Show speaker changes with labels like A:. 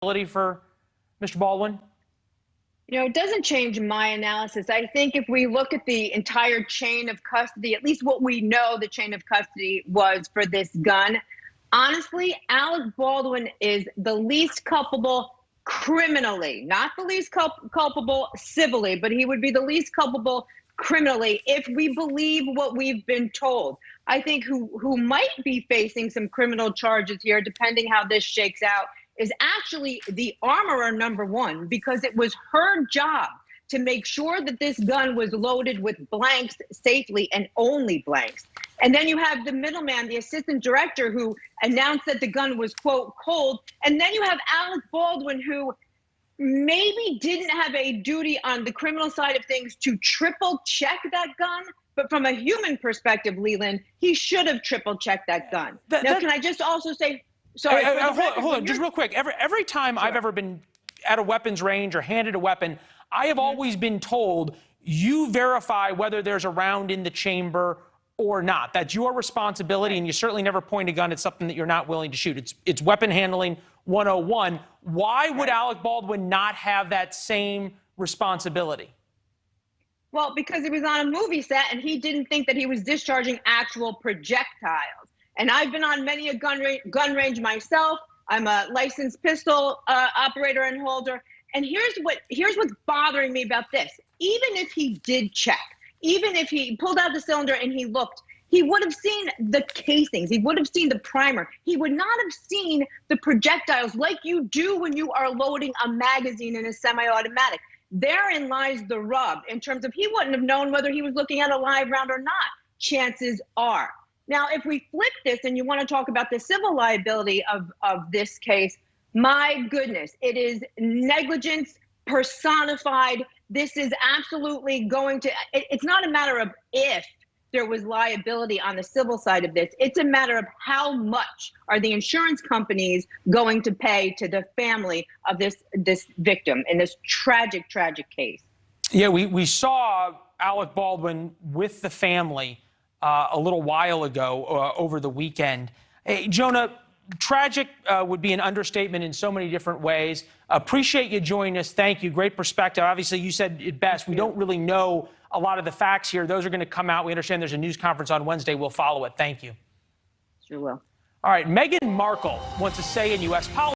A: for Mr. Baldwin?
B: It doesn't change my analysis. I think if we look at the entire chain of custody, at least what we know the chain of custody was for this gun, honestly, Alec Baldwin is the least culpable criminally, not the least culpable civilly, but he would be the least culpable criminally if we believe what we've been told. I think who might be facing some criminal charges here, depending how this shakes out, is actually the armorer number one, because it was her job to make sure that this gun was loaded with blanks safely and only blanks. And then you have the middleman, the assistant director, who announced that the gun was, quote, cold. And then you have Alec Baldwin, who maybe didn't have a duty on the criminal side of things to triple check that gun. But from a human perspective, Leland, he should have triple checked that gun. Now, can I just also say, sorry.
A: Hold on, just real quick. Every time I've ever been at a weapons range or handed a weapon, I have always been told, you verify whether there's a round in the chamber or not. That's your responsibility, and you certainly never point a gun at something that you're not willing to shoot. It's weapon handling 101. Why would Alec Baldwin not have that same responsibility?
B: Well, because he was on a movie set and he didn't think that he was discharging actual projectiles. And I've been on many a gun range myself. I'm a licensed pistol operator and holder. And here's what's bothering me about this. Even if he did check, even if he pulled out the cylinder and he looked, he would have seen the casings. He would have seen the primer. He would not have seen the projectiles like you do when you are loading a magazine in a semi-automatic. Therein lies the rub in terms of he wouldn't have known whether he was looking at a live round or not. Chances are. Now, if we flip this and you want to talk about the civil liability of this case, my goodness, it is negligence personified. This is absolutely going to, it's not a matter of if there was liability on the civil side of this. It's a matter of how much are the insurance companies going to pay to the family of this victim in this tragic, tragic case.
A: Yeah, we saw Alec Baldwin with the family a little while ago over the weekend. Hey, Jonna, tragic would be an understatement in so many different ways. Appreciate you joining us. Thank you. Great perspective. Obviously, you said it best. We don't really know a lot of the facts here. Those are going to come out. We understand there's a news conference on Wednesday. We'll follow it. Thank you.
B: Sure will.
A: All right. Meghan Markle wants to say in U.S. politics.